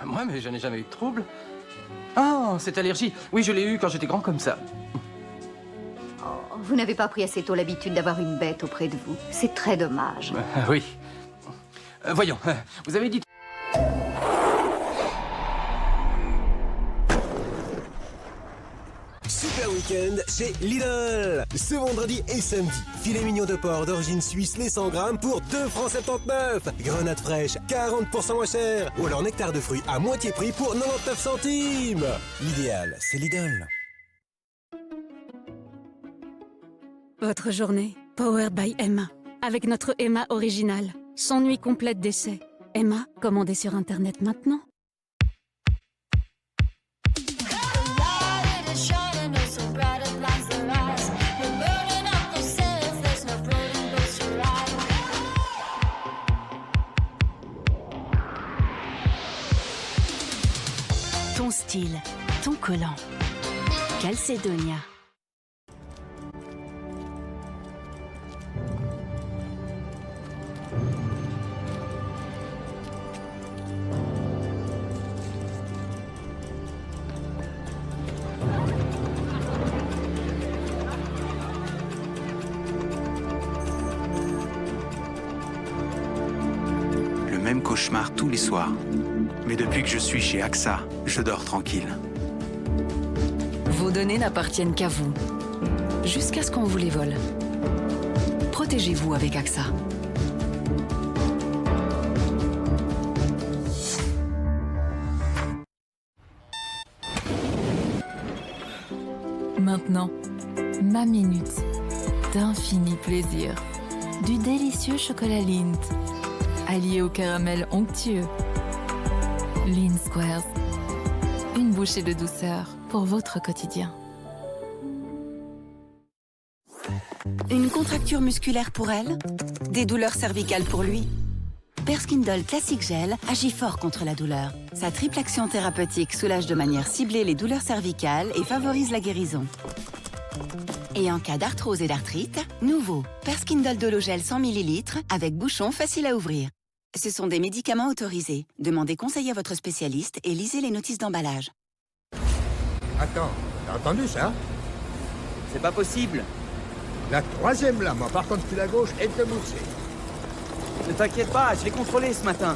Moi, mais je n'ai jamais eu de trouble. Ah, cette allergie. Oui, je l'ai eue quand j'étais grand comme ça. Oh, vous n'avez pas pris assez tôt l'habitude d'avoir une bête auprès de vous. C'est très dommage. Oui. Voyons, vous avez dit... Super week-end chez Lidl. Ce vendredi et samedi, filet mignon de porc d'origine suisse les 100 grammes pour 2,79 €. Grenade fraîche, 40% moins cher. Ou alors nectar de fruits à moitié prix pour 99 centimes. L'idéal, c'est Lidl. Votre journée, powered by Emma. Avec notre Emma original, sans nuit complète d'essai. Emma, commandez sur Internet maintenant. Ton style, ton collant. Calcedonia. Le même cauchemar tous les soirs. Mais depuis que je suis chez AXA, je dors tranquille. Vos données n'appartiennent qu'à vous, jusqu'à ce qu'on vous les vole. Protégez-vous avec AXA. Maintenant, ma minute d'infini plaisir. Du délicieux chocolat Lindt, allié au caramel onctueux. Lindt Squares, une bouchée de douceur pour votre quotidien. Une contracture musculaire pour elle? Des douleurs cervicales pour lui? Perskindol Classic Gel agit fort contre la douleur. Sa triple action thérapeutique soulage de manière ciblée les douleurs cervicales et favorise la guérison. Et en cas d'arthrose et d'arthrite, nouveau Perskindol Dologel 100 ml avec bouchon facile à ouvrir. Ce sont des médicaments autorisés. Demandez conseil à votre spécialiste et lisez les notices d'emballage. Attends, t'as entendu ça? C'est pas possible. La troisième lame en partant depuis la gauche est moussée. Ne t'inquiète pas, je l'ai contrôlé ce matin.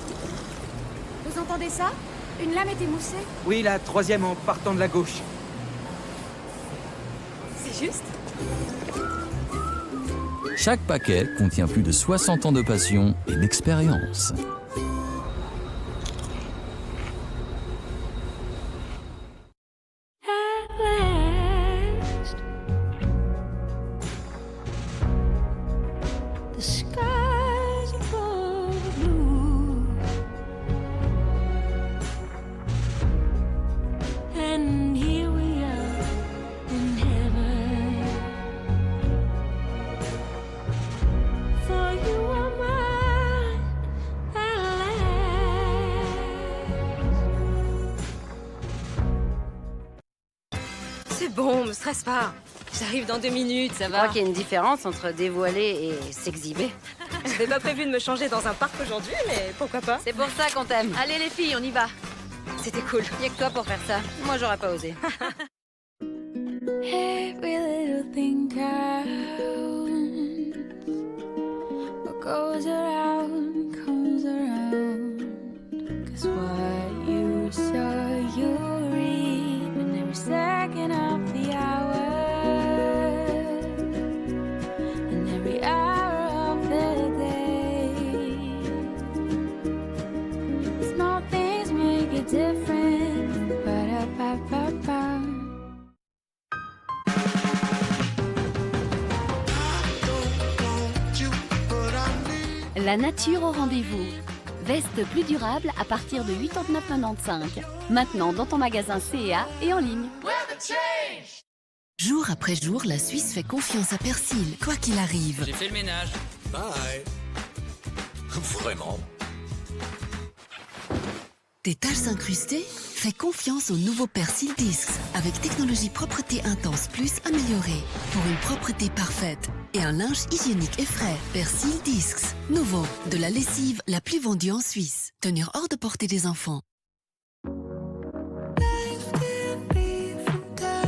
Vous entendez ça? Une lame est émoussée? Oui, la troisième en partant de la gauche. C'est juste? Chaque paquet contient plus de 60 ans de passion et d'expérience. C'est bon, me stresse pas. J'arrive dans 2 minutes, ça Je va. crois qu'il y a une différence entre dévoiler et s'exhiber. Je n'avais pas prévu de me changer dans un parc aujourd'hui, mais pourquoi pas? C'est pour ça qu'on t'aime. Allez les filles, on y va. C'était cool. Y a que toi pour faire ça. Moi, j'aurais pas osé. Every little thing counts. What goes around comes around. 'Cause what you sow, you reap in every second of the hour. And every hour of the day. Small things make a difference. Ba-da-ba-ba-ba. La nature au rendez-vous. Veste plus durable à partir de 89,95 €. Maintenant dans ton magasin CEA et en ligne. Jour après jour, la Suisse fait confiance à Persil, quoi qu'il arrive. J'ai fait le ménage. Bye. Vraiment? Des taches incrustées? Fais confiance au nouveau Persil Discs avec technologie propreté intense plus améliorée pour une propreté parfaite et un linge hygiénique et frais. Persil Discs, nouveau, de la lessive la plus vendue en Suisse. Tenir hors de portée des enfants.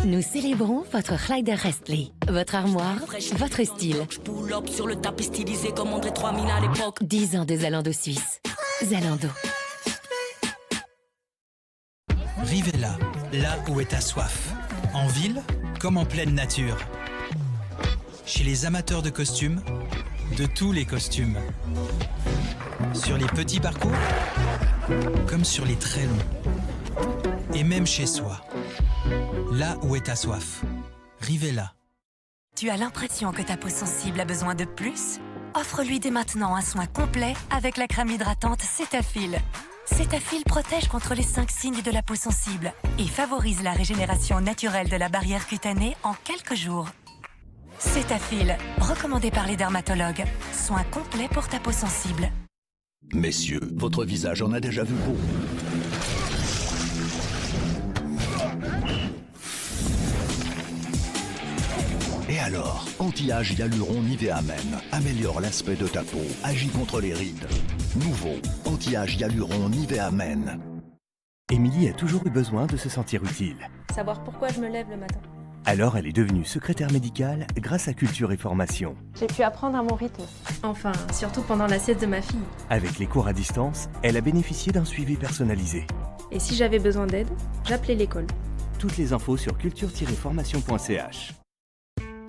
Nous célébrons votre Rider Restly. Votre armoire, votre style. Pull up sur le tapis stylisé comme André 3000 à l'époque. 10 ans de Zalando Suisse. Zalando. Rivella, là où est ta soif. En ville comme en pleine nature. Chez les amateurs de costumes, de tous les costumes. Sur les petits parcours, comme sur les très longs. Et même chez soi. Là où est ta soif. Rivella. Tu as l'impression que ta peau sensible a besoin de plus? Offre-lui dès maintenant un soin complet avec la crème hydratante Cetaphil. Cetaphil protège contre les 5 signes de la peau sensible et favorise la régénération naturelle de la barrière cutanée en quelques jours. Cetaphil, recommandé par les dermatologues. Soin complet pour ta peau sensible. Messieurs, votre visage en a déjà vu beau. Et alors, anti-âge hyaluron Nivea Men améliore l'aspect de ta peau, agit contre les rides. Nouveau, anti-âge hyaluron Nivea Men. Émilie a toujours eu besoin de se sentir utile. Savoir pourquoi je me lève le matin. Alors elle est devenue secrétaire médicale grâce à Culture et Formation. J'ai pu apprendre à mon rythme. Enfin, surtout pendant la sieste de ma fille. Avec les cours à distance, elle a bénéficié d'un suivi personnalisé. Et si j'avais besoin d'aide, j'appelais l'école. Toutes les infos sur culture-formation.ch.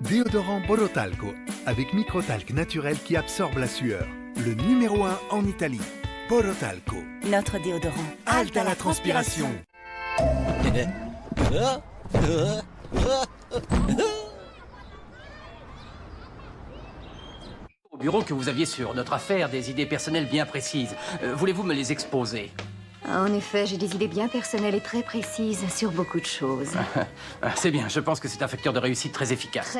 Déodorant Borotalco, avec microtalc naturel qui absorbe la sueur. Le numéro 1 en Italie. Borotalco. Notre déodorant. Halte à la transpiration. Au bureau que vous aviez sur notre affaire des idées personnelles bien précises. Voulez-vous me les exposer? En effet, j'ai des idées bien personnelles et très précises sur beaucoup de choses. C'est bien, je pense que c'est un facteur de réussite très efficace.